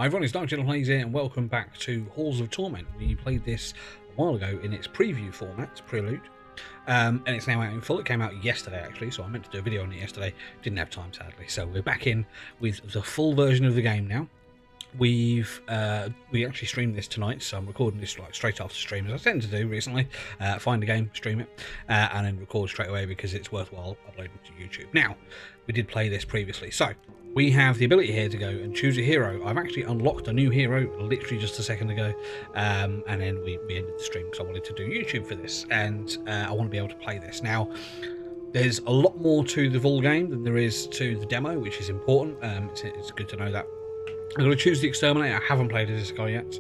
Hi everyone, it's Dark Gentle Plays here, and welcome back to Halls of Torment. We played this a while ago in its preview format, prelude, and it's now out in full. It came out yesterday actually, so I meant to do a video on it yesterday. Didn't have time sadly, so we're back in with the full version of the game now. We actually streamed this tonight, so I'm recording this like straight after stream, as I tend to do recently. Find a game, stream it, and then record straight away because it's worthwhile uploading to YouTube. Now, we did play this previously, so we have the ability here to go and choose a hero. I've actually unlocked a new hero literally just a second ago, and then we ended the stream because I wanted to do YouTube for this, and I want to be able to play this. Now, there's a lot more to the full game than there is to the demo, which is important. It's good to know that. I'm going to choose the Exterminate. I haven't played as this guy yet.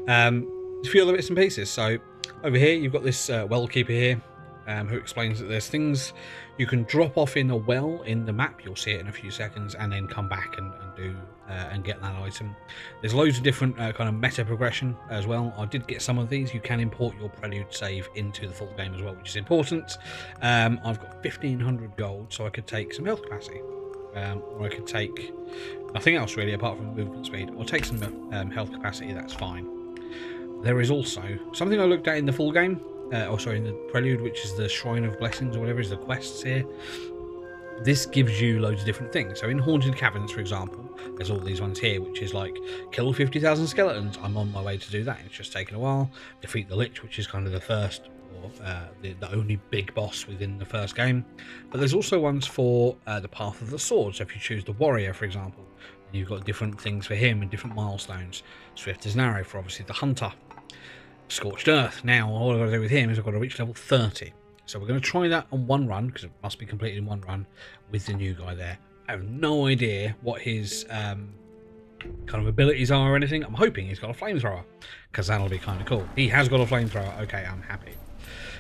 A few other bits and pieces. So over here you've got this well keeper here, who explains that there's things you can drop off in a well in the map. You'll see it in a few seconds, and then come back and get that item. There's loads of different kind of meta progression as well. I did get some of these. You can import your prelude save into the full game as well, which is important. I've got 1500 gold, so I could take some health capacity. Or I could take nothing else really apart from movement speed, or take some health capacity. That's fine. There is also something I looked at in the full game, in the prelude, which is the Shrine of Blessings or whatever is the quests here. This gives you loads of different things. So in Haunted Caverns, for example, there's all these ones here, which is like kill 50,000 skeletons. I'm on my way to do that. It's just taken a while. Defeat the Lich, which is kind of the first, the only big boss within the first game. But there's also ones for the Path of the Sword. So if you choose the Warrior, for example, you've got different things for him and different milestones. Swift as an Arrow for obviously the Hunter. Scorched Earth. Now all I've got to do with him is I've got to reach level 30. So we're going to try that on one run, because it must be completed in one run with the new guy there. I have no idea what his kind of abilities are or anything. I'm hoping he's got a flamethrower, because that'll be kind of cool. He has got a flamethrower. Okay, I'm happy.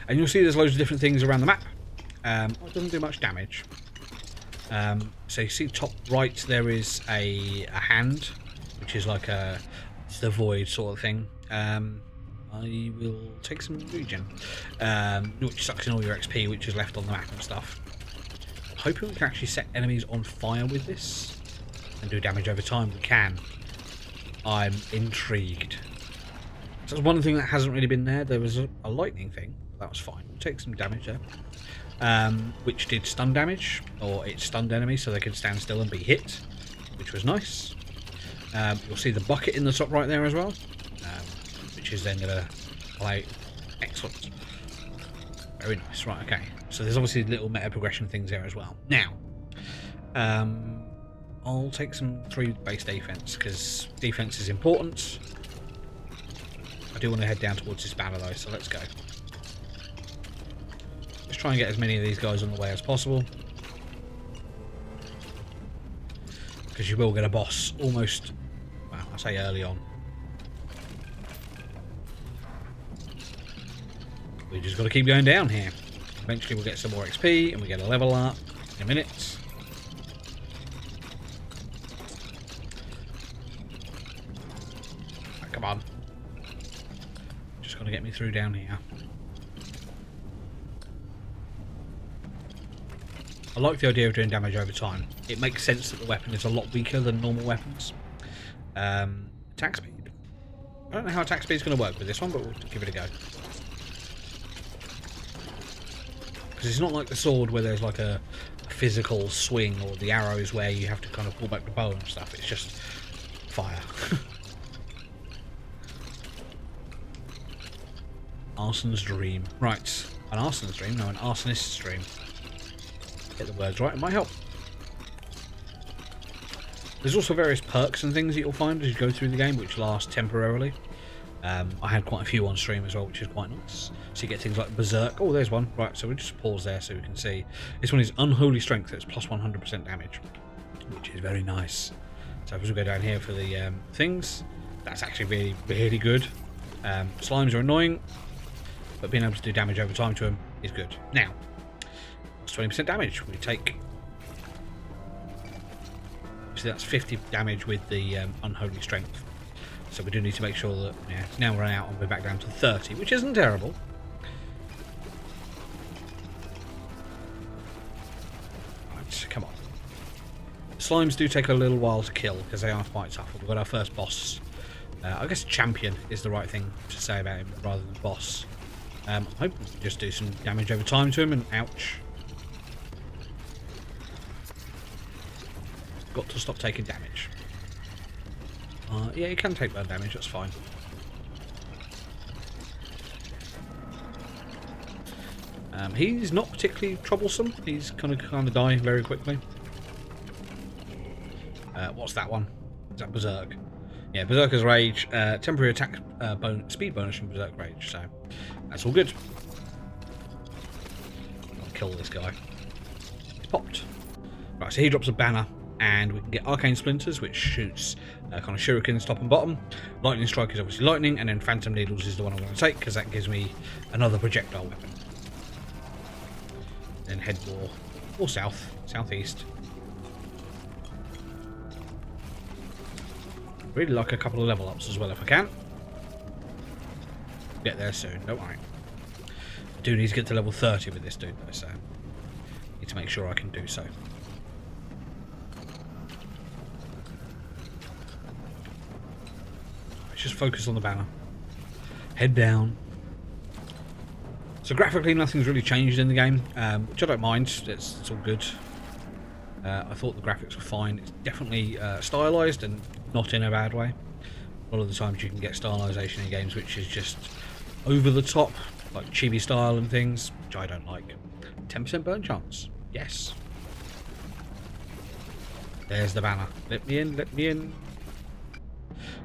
And you'll see there's loads of different things around the map. It doesn't do much damage. So you see top right there is a hand, which is like it's the void sort of thing. I will take some regen, which sucks in all your XP, which is left on the map and stuff. I'm hoping we can actually set enemies on fire with this and do damage over time. We can. I'm intrigued. So that's one thing that hasn't really been there. There was a lightning thing. That was fine. We'll take some damage there, which did stun damage, or it stunned enemies so they could stand still and be hit, which was nice. You'll see the bucket in the top right there as well, which is then going to play. Excellent. Very nice. Right, okay. So there's obviously little meta progression things there as well. Now, I'll take some 3 base defense, because defense is important. I do want to head down towards this banner though, so let's go. Let's try and get as many of these guys on the way as possible, because you will get a boss almost, well, I say early on. We just got to keep going down here. Eventually we'll get some more XP and we get a level up in a minute. Oh, come on. Just got to get me through down here. I like the idea of doing damage over time. It makes sense that the weapon is a lot weaker than normal weapons. Attack speed. I don't know how attack speed is going to work with this one, but we'll give it a go. Because it's not like the sword where there's like a physical swing, or the arrows where you have to kind of pull back the bow and stuff. It's just fire. Arson's dream. Right. An arson's dream? No, an arsonist's dream. Get the words right, it might help. There's also various perks and things that you'll find as you go through the game, which last temporarily. I had quite a few on stream as well, which is quite nice. So you get things like Berserk. Oh, there's one. Right, so we'll just pause there so we can see. This one is Unholy Strength. It's plus 100% damage, which is very nice. So as we go down here for the things, that's actually really, really good. Slimes are annoying, but being able to do damage over time to them is good. Now, it's 20% damage. We take... So that's 50 damage with the Unholy Strength. So we do need to make sure that, yeah, now we're out and we're back down to 30, which isn't terrible. Right, come on. slimes do take a little while to kill because they are quite tough. We've got our first boss. I guess champion is the right thing to say about him rather than boss. I'm hoping we can just do some damage over time to him, and ouch. Got to stop taking damage. Yeah, you can take burn damage, that's fine. He's not particularly troublesome. He's kind of die very quickly. What's that one? Is that Berserk? Yeah, Berserker's Rage. Temporary attack speed bonus from Berserk Rage, so that's all good. I'll kill this guy. He's popped. Right, so he drops a banner, and we can get Arcane Splinters, which shoots kind of shurikens top and bottom. Lightning Strike is obviously lightning, and then Phantom Needles is the one I'm going to take, because that gives me another projectile weapon. Then head more southeast. Really like a couple of level ups as well if I can. Get there soon, don't worry. I do need to get to level 30 with this dude though, so need to make sure I can do so. Let's just focus on the banner. Head down. So graphically nothing's really changed in the game, which I don't mind, it's all good. I thought the graphics were fine. It's definitely stylised and not in a bad way. A lot of the times you can get stylisation in games which is just over the top, like chibi style and things, which I don't like. 10% burn chance, yes. There's the banner. Let me in, let me in.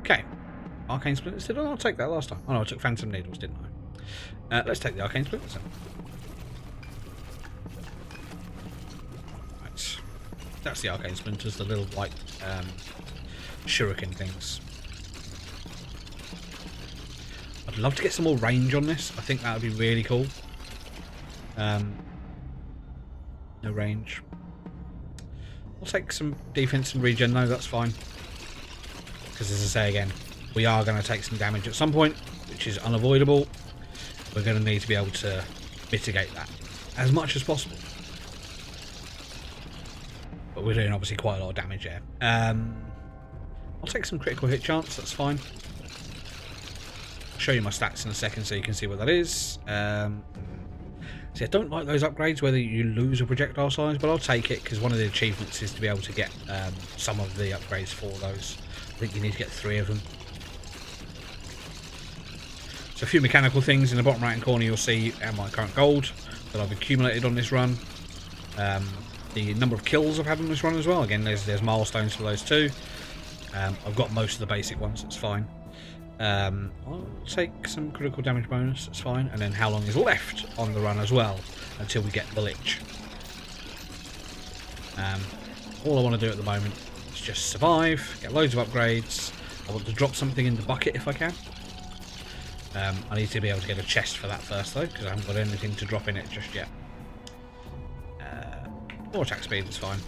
Okay, Arcane Splinters, did I not take that last time? Oh no, I took Phantom Needles, didn't I? Let's take the Arcane Splinters then. Right. That's the Arcane Splinters, the little white shuriken things. I'd love to get some more range on this. I think that would be really cool. No range. I'll take some defense and regen though, that's fine. Because as I say again, we are going to take some damage at some point, which is unavoidable. We're going to need to be able to mitigate that as much as possible. But we're doing obviously quite a lot of damage there. I'll take some critical hit chance, that's fine. I'll show you my stats in a second so you can see what that is. See, I don't like those upgrades whether you lose a projectile size, but I'll take it because one of the achievements is to be able to get some of the upgrades for those. I think you need to get 3 of them. So a few mechanical things in the bottom right hand corner you'll see my current gold that I've accumulated on this run. The number of kills I've had on this run as well. Again, there's milestones for those too. I've got most of the basic ones, that's fine. I'll take some critical damage bonus, that's fine. And then how long is left on the run as well until we get the Lich. All I want to do at the moment is just survive, get loads of upgrades. I want to drop something in the bucket if I can. I need to be able to get a chest for that first though, because I haven't got anything to drop in it just yet. More attack speed is fine.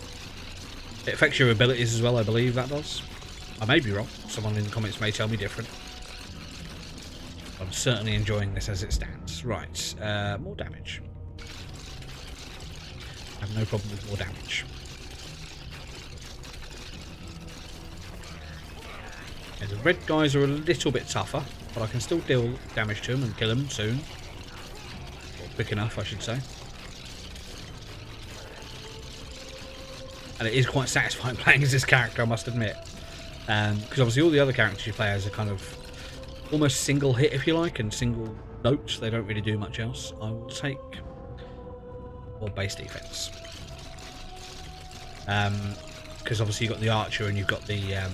It affects your abilities as well, I believe that does. I may be wrong, someone in the comments may tell me different. I'm certainly enjoying this as it stands. Right, more damage. I have no problem with more damage. Yeah, the red guys are a little bit tougher, but I can still deal damage to them and kill them soon. Or quick enough, I should say. And it is quite satisfying playing as this character, I must admit. Because obviously all the other characters you play as are kind of almost single hit, if you like, and single notes. They don't really do much else. I will take more base defense. Because obviously you've got the archer and you've got the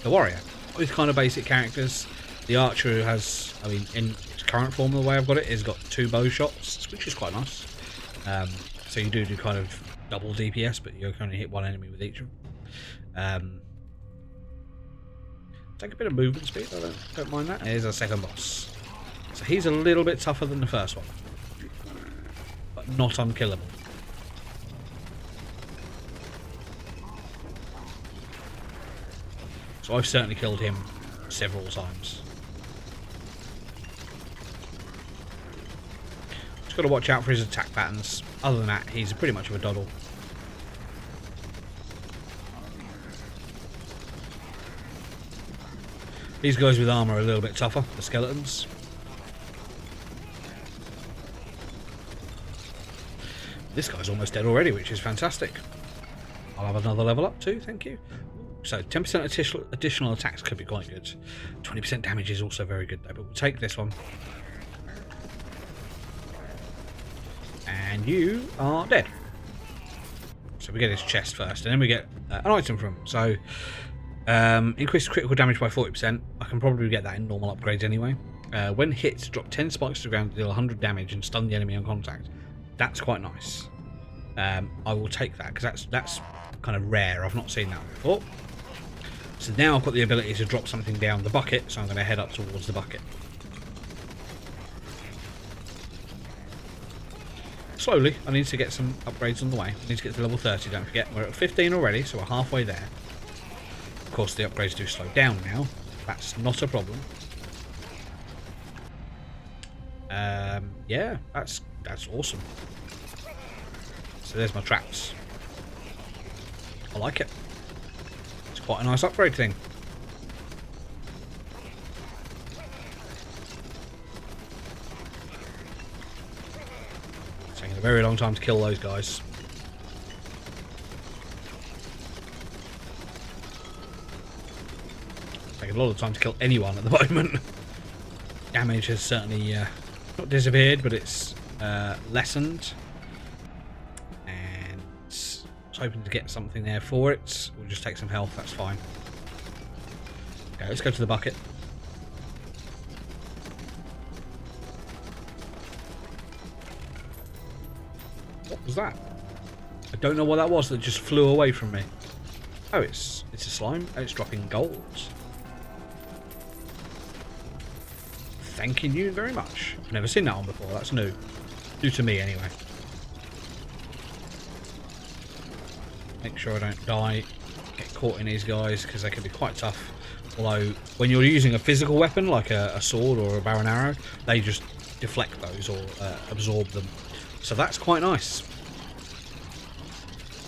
warrior. With kind of basic characters. The archer has, I mean, in its current form, the way I've got it, is got 2 bow shots, which is quite nice. So you do kind of double DPS, but you can only hit 1 enemy with each of them. Take a bit of movement speed, I don't mind that. Here's our second boss. So he's a little bit tougher than the first one, but not unkillable. So I've certainly killed him several times. Just got to watch out for his attack patterns. Other than that, he's pretty much of a doddle. These guys with armour are a little bit tougher, the skeletons. This guy's almost dead already, which is fantastic. I'll have another level up too, thank you. So 10% additional attacks could be quite good. 20% damage is also very good though, but we'll take this one. And you are dead. So we get his chest first, and then we get an item from him. So increase critical damage by 40%. I can probably get that in normal upgrades anyway. When hit, drop 10 spikes to the ground to deal 100 damage and stun the enemy on contact. That's quite nice. I will take that because that's kind of rare. I've not seen that before. So now I've got the ability to drop something down the bucket, so I'm going to head up towards the bucket. Slowly, I need to get some upgrades on the way. I need to get to level 30, don't forget. We're at 15 already, so we're halfway there. Of course, the upgrades do slow down now. That's not a problem. Yeah, that's awesome. So there's my traps. I like it. It's quite a nice upgrade thing. It's taking a very long time to kill those guys. It's taking a lot of time to kill anyone at the moment. Damage has certainly not disappeared, but it's lessened. And I was hoping to get something there for it. We'll just take some health, that's fine. Okay, let's go to the bucket. What was that? I don't know what that was that just flew away from me. Oh, it's a slime. Oh, it's dropping gold. Thanking you very much. I've never seen that one before. That's new. New to me, anyway. Make sure I don't die. Get caught in these guys, because they can be quite tough. Although, when you're using a physical weapon, like a sword or a bow and arrow, they just deflect those or absorb them. So that's quite nice.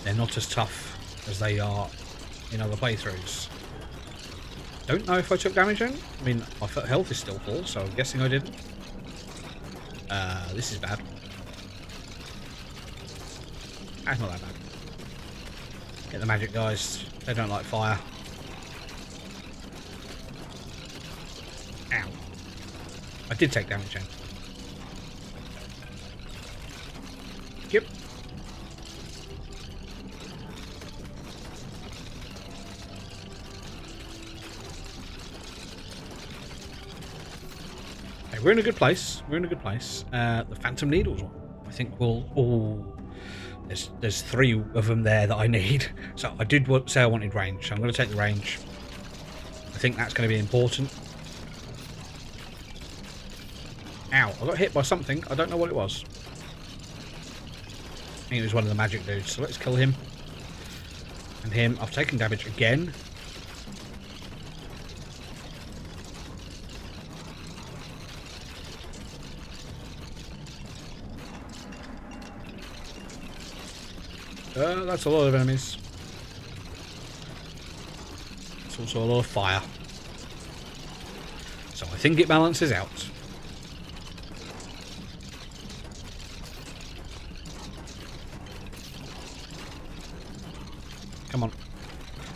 They're not as tough as they are in other playthroughs. Don't know if I took damage then. I mean, my health is still full, so I'm guessing I didn't. This is bad. That's not that bad. Get the magic guys. They don't like fire. Ow. I did take damage then. Yep. Okay, we're in a good place. We're in a good place. The Phantom Needles one. I think we'll... Oh, there's 3 of them there that I need. So I did say I wanted range. So I'm going to take the range. I think that's going to be important. Ow, I got hit by something. I don't know what it was. I think it was one of the magic dudes. So let's kill him. And him. I've taken damage again. That's a lot of enemies. It's also a lot of fire. So I think it balances out. Come on.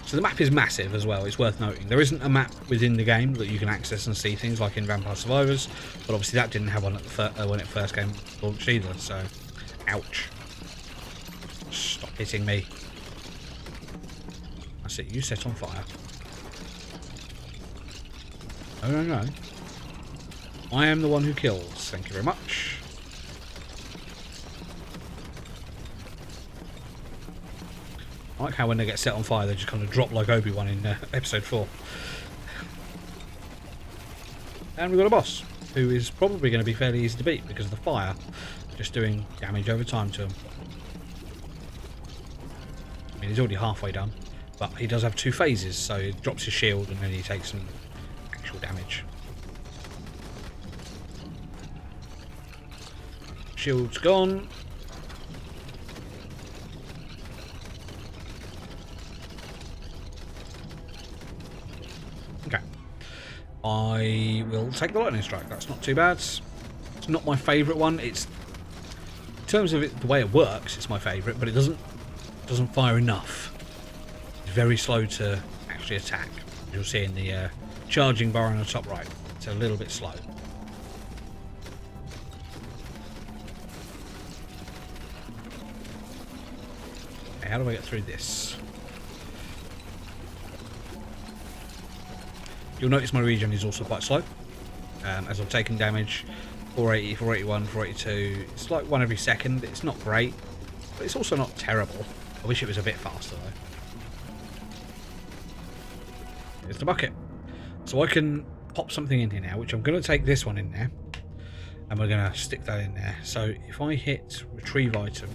So the map is massive as well, it's worth noting. There isn't a map within the game that you can access and see things like in Vampire Survivors, but obviously that didn't have one at the when it first came launched either, so ouch. Stop hitting me. That's it, you set on fire. No, no, no. I am the one who kills, thank you very much. I like how when they get set on fire they just kind of drop like Obi-Wan in episode 4. And we've got a boss, who is probably going to be fairly easy to beat because of the fire just doing damage over time to him. I mean, he's already halfway done, but he does have 2 phases, so he drops his shield and then he takes some actual damage. Shield's gone. I will take the lightning strike. That's not too bad. It's not my favourite one. It's in terms of the way it works, it's my favourite, but it doesn't fire enough. It's very slow to actually attack. You'll see in the charging bar on the top right. It's a little bit slow. Okay, how do I get through this? You'll notice my regen is also quite slow, as I'm taking damage. 480, 481, 482. It's like one every second. It's not great, but it's also not terrible. I wish it was a bit faster though. Here's the bucket. So I can pop something in here now, which I'm going to take this one in there, and we're going to stick that in there. So if I hit retrieve item,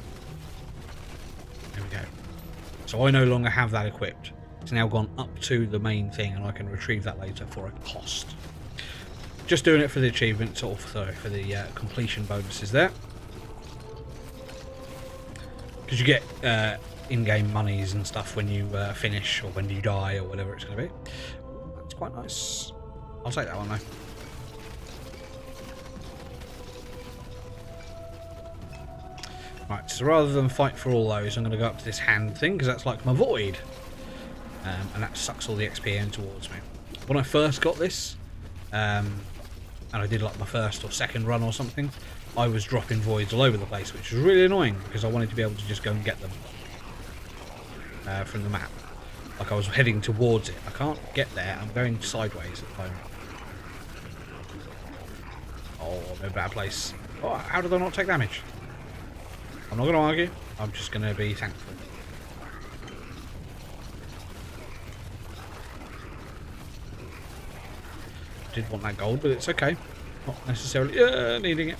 there we go. So I no longer have that equipped. It's now gone up to the main thing, and I can retrieve that later for a cost. Just doing it for the achievement, sort of, for the completion bonuses there. Because you get in-game monies and stuff when you finish, or when you die, or whatever it's going to be. That's quite nice. I'll take that one though. Right, so rather than fight for all those, I'm going to go up to this hand thing, because that's like my void. And that sucks all the XP in towards me. When I first got this, and I did like my first or second run or something, I was dropping voids all over the place, which was really annoying because I wanted to be able to just go and get them from the map. Like I was heading towards it. I can't get there. I'm going sideways at the moment. Oh, I'm in a bad place. Oh, how did I not take damage? I'm not going to argue. I'm just going to be thankful. Did want that gold, but it's okay. Not necessarily needing it.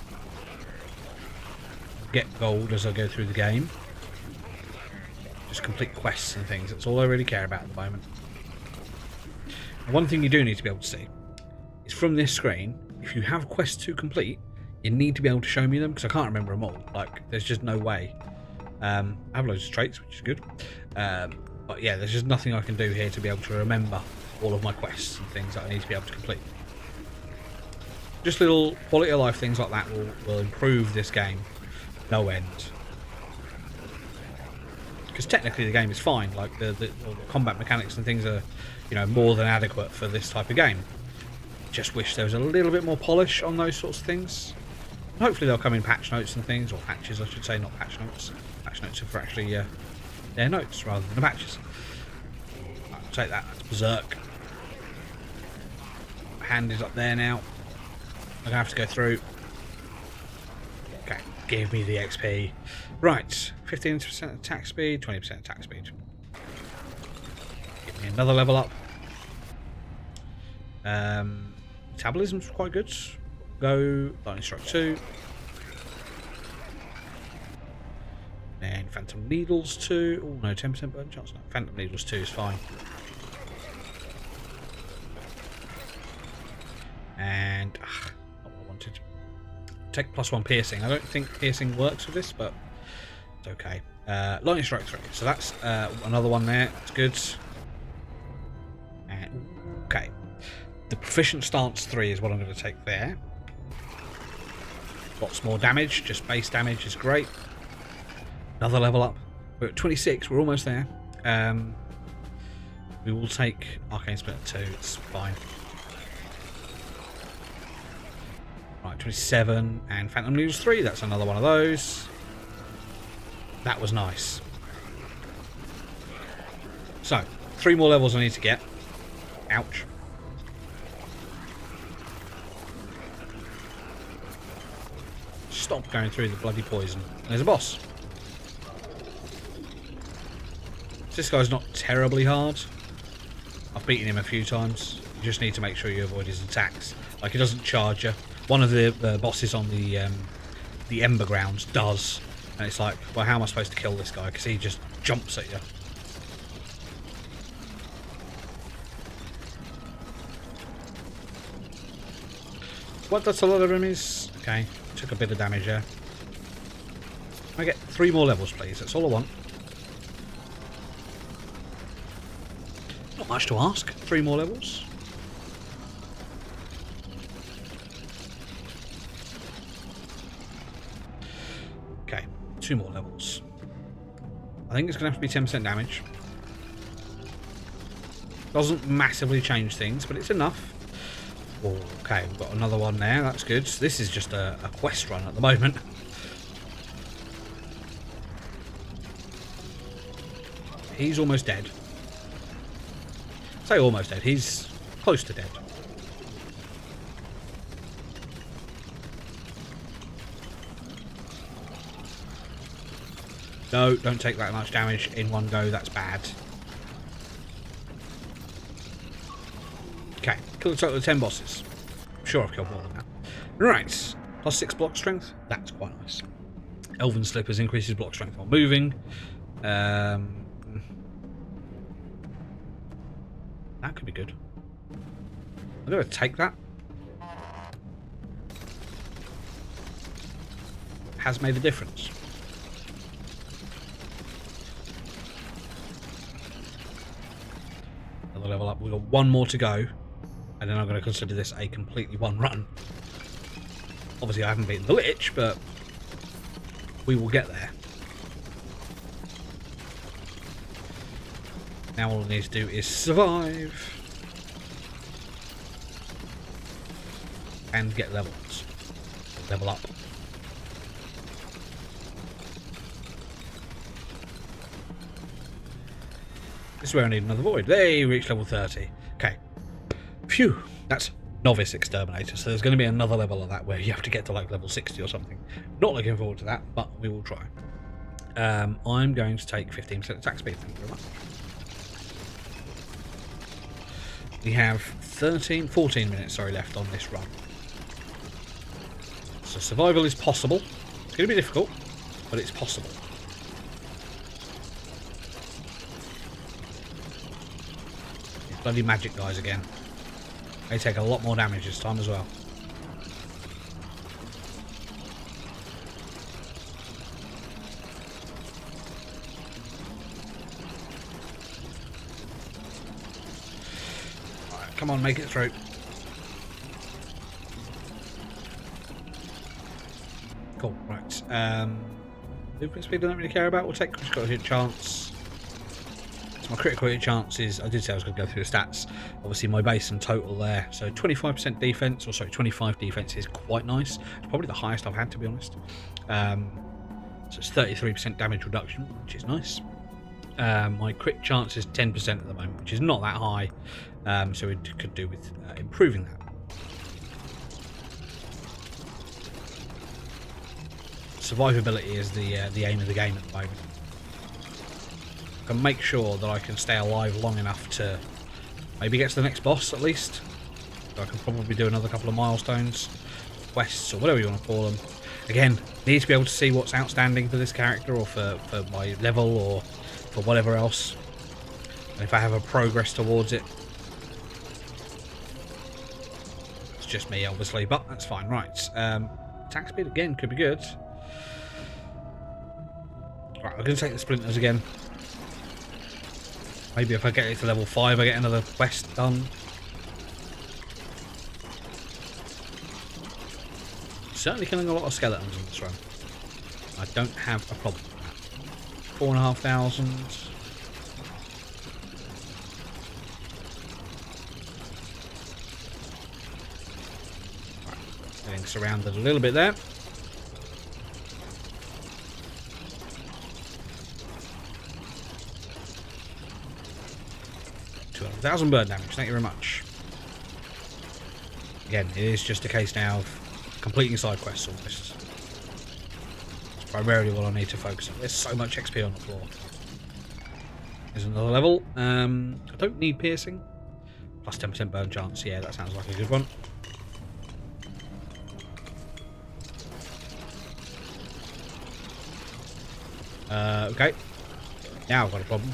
Get gold as I go through the game. Just complete quests and things. That's all I really care about at the moment. And one thing you do need to be able to see is from this screen, if you have quests to complete, you need to be able to show me them, because I can't remember them all. Like, there's just no way. I have loads of traits, which is good. But yeah, there's just nothing I can do here to be able to remember all of my quests and things that I need to be able to complete. Just little quality of life things like that will improve this game no end. Because technically the game is fine, like the combat mechanics and things are, you know, more than adequate for this type of game. Just wish there was a little bit more polish on those sorts of things. And hopefully they'll come in patch notes and things, or patches I should say, not patch notes. Patch notes are for actually their notes rather than the patches. I'll take that, that's berserk. Hand is up there now. I'm going to have to go through. Okay, give me the XP. Right, 15% attack speed, 20% attack speed. Give me another level up. Metabolism's quite good. Go, lightning strike 2. And phantom needles 2. Oh no, 10% burn chance. No, phantom needles 2 is fine. And not what I wanted. Take +1 piercing. I don't think piercing works with this, but it's okay. Lightning strike 3. So that's another one there. That's good. And okay. The proficient stance 3 is what I'm going to take there. Lots more damage. Just base damage is great. Another level up. We're at 26. We're almost there. We will take Arcane Splinter 2. It's fine. Right, 27 and Phantom Needles 3. That's another one of those. That was nice. So, 3 more levels I need to get. Ouch. Stop going through the bloody poison. And there's a boss. This guy's not terribly hard. I've beaten him a few times. You just need to make sure you avoid his attacks. Like, he doesn't charge you. One of the bosses on the Ember Grounds does. And it's like, well, how am I supposed to kill this guy? Because he just jumps at you. What, that's a lot of enemies? Okay, took a bit of damage there. I get 3 more levels, please. That's all I want. Not much to ask. 3 more levels. 2 more levels. I think it's going to have to be 10% damage. Doesn't massively change things, but it's enough. Oh, okay, we've got another one there. That's good. This is just a quest run at the moment. He's almost dead. Say almost dead. He's close to dead. No, don't take that much damage in one go. That's bad. Okay, kill a total of 10 bosses. I'm sure I've killed more than that. Right, plus 6 block strength. That's quite nice. Elven Slippers increases block strength while moving. That could be good. I'm going to take that. Has made a difference. Another level up. We've got one more to go. And then I'm going to consider this a completely one run. Obviously I haven't beaten the Lich, but we will get there. Now all I need to do is survive and get levels. Level up. This is where I need another void. They reach level 30. Okay. Phew. That's novice exterminator. So there's going to be another level of that where you have to get to like level 60 or something. Not looking forward to that, but we will try. I'm going to take 15% attack speed. Thank you very much. We have 14 minutes left on this run. So survival is possible. It's going to be difficult, but it's possible. These bloody magic guys again. They take a lot more damage this time as well. Come on, make it through. Cool, right. Movement speed I don't really care about. We'll take critical hit chance. So my critical hit chance is, I did say I was going to go through the stats. Obviously my base and total there. So 25% defense, or sorry, 25 defense is quite nice. It's probably the highest I've had, to be honest. So it's 33% damage reduction, which is nice. My crit chance is 10% at the moment, which is not that high. So we could do with improving that. Survivability is the aim of the game at the moment. I can make sure that I can stay alive long enough to maybe get to the next boss at least. So I can probably do another couple of milestones, quests, or whatever you want to call them. Again, need to be able to see what's outstanding for this character, or for my level, or for whatever else. And if I have a progress towards it. It's just me, obviously, but that's fine. Right, attack speed again could be good. Right, I'm going to take the splinters again. Maybe if I get it to level 5, I get another quest done. Certainly killing a lot of skeletons in this run. I don't have a problem with that. 4,500. Right, getting surrounded a little bit there. 200,000 burn damage, thank you very much. Again, it is just a case now of completing side quests almost. It's primarily what I need to focus on. There's so much XP on the floor. There's another level. I don't need piercing. Plus 10% burn chance, yeah, that sounds like a good one. Okay. Now I've got a problem.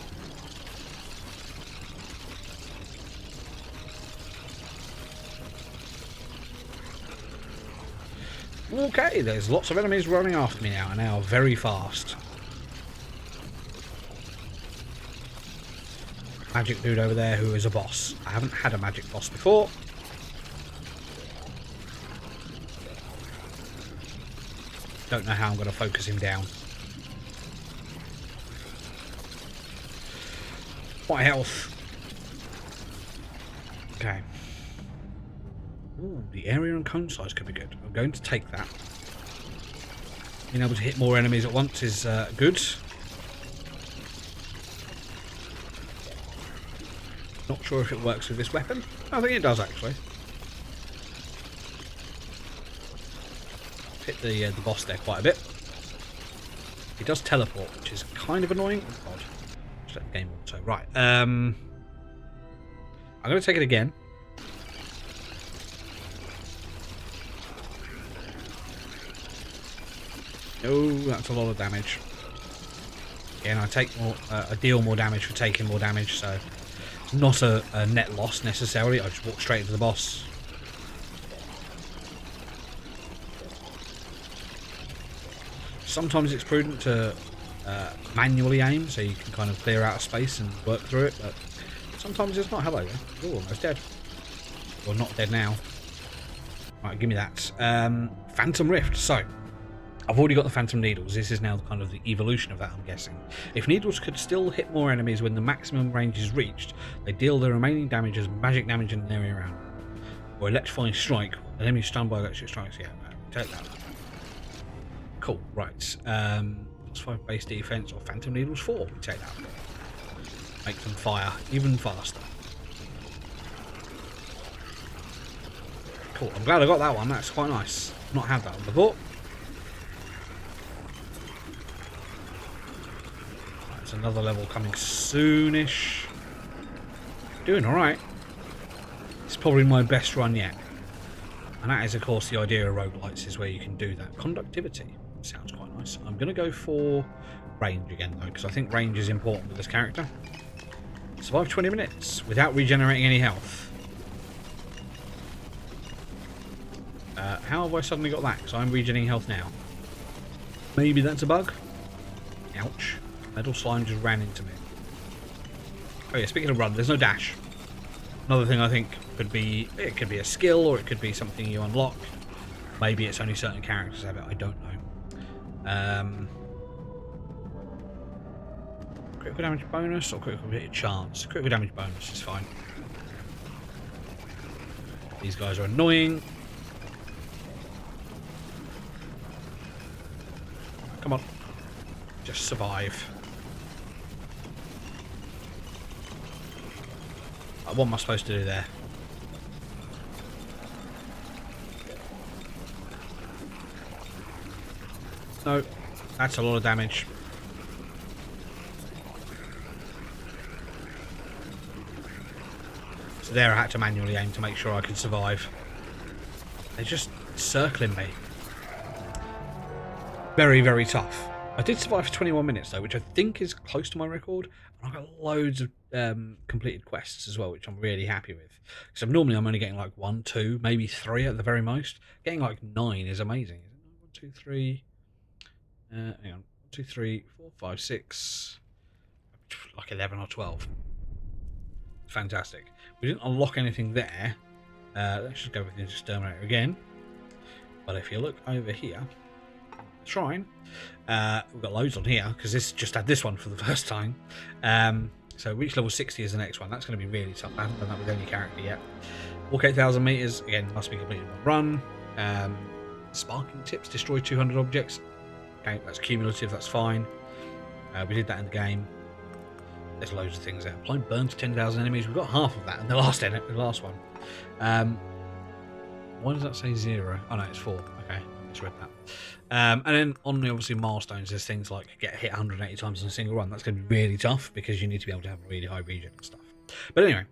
Okay, there's lots of enemies running after me now, and they are very fast. Magic dude over there who is a boss. I haven't had a magic boss before. Don't know how I'm going to focus him down. my health. Okay. Ooh, the area and cone size could be good. I'm going to take that. Being able to hit more enemies at once is good. Not sure if it works with this weapon. I think it does actually. Hit the boss there quite a bit. He does teleport, which is kind of annoying. Oh god. Just let the game auto. Right. I'm going to take it again. Oh, that's a lot of damage. Again, I take more. I deal more damage for taking more damage, so it's not a net loss necessarily. I just walk straight into the boss. Sometimes it's prudent to manually aim, so you can kind of clear out a space and work through it, but sometimes it's not. Hello, you're almost dead. Well, not dead now. Right, give me that. Phantom Rift. So, I've already got the Phantom Needles. This is now kind of the evolution of that, I'm guessing. If Needles could still hit more enemies when the maximum range is reached, they deal the remaining damage as magic damage in an area around. Or Electrifying Strike. An enemy stunned by electric strikes. Yeah, take that. Cool, right. Plus 5 base defense or Phantom Needles 4. We take that. Make them fire even faster. Cool, I'm glad I got that one. That's quite nice. Not had that one before. There's another level coming soonish. Doing alright. It's probably my best run yet. And that is, of course, the idea of roguelites, is where you can do that. Conductivity sounds quite nice. I'm going to go for range again, though, because I think range is important with this character. Survive 20 minutes without regenerating any health. How have I suddenly got that? Because I'm regenerating health now. Maybe that's a bug? Ouch. Metal slime just ran into me. Oh yeah, speaking of run, there's no dash. Another thing I think could be, it could be a skill, or it could be something you unlock. Maybe it's only certain characters have it, I don't know. Critical damage bonus or critical hit chance? Critical damage bonus is fine. These guys are annoying. Come on. Just survive. What am I supposed to do there? No, that's a lot of damage. So there I had to manually aim to make sure I could survive. They're just circling me. Very, very tough. I did survive for 21 minutes though, which I think is close to my record. And I got loads of completed quests as well, which I'm really happy with. So normally I'm only getting like 1, 2, maybe 3 at the very most. Getting like 9 is amazing. 1, 2, 3. Hang on. 1, 2, 3, 4, 5, 6. Like 11 or 12. Fantastic. We didn't unlock anything there. Let's just go with the Exterminate again. But if you look over here, shrine, we've got loads on here because this just had this one for the first time. So reach level 60 is the next one. That's going to be really tough. I haven't done that with any character yet. Walk 8,000 meters again, must be completed in one run. Sparking tips, destroy 200 objects. Okay, that's cumulative, that's fine. We did that in the game. There's loads of things there. Apply burn to 10,000 enemies. We've got half of that in the last one. Why does that say 0? Oh no, it's 4. Okay, I just read that. And then on the obviously milestones, there's things like get hit 180 times in a single run. That's going to be really tough because you need to be able to have a really high regen and stuff. But anyway,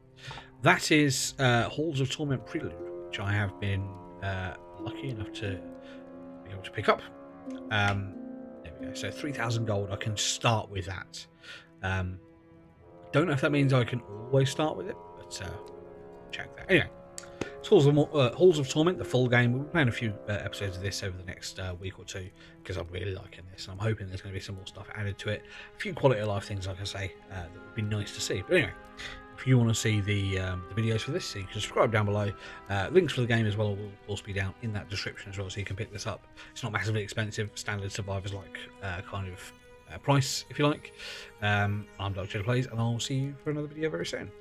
that is Halls of Torment Prelude, which I have been lucky enough to be able to pick up. There we go. So 3,000 gold. I can start with that. Don't know if that means I can always start with it, but check that. Anyway. Halls of Torment, the full game. We'll be playing a few episodes of this over the next week or two because I'm really liking this, and I'm hoping there's going to be some more stuff added to it. A few quality of life things, like I say, that would be nice to see. But anyway, if you want to see the videos for this, so you can subscribe down below. Links for the game as well will of course be down in that description as well, so you can pick this up. It's not massively expensive. Standard survivors like kind of price, if you like. I'm Dr. Plays, and I'll see you for another video very soon.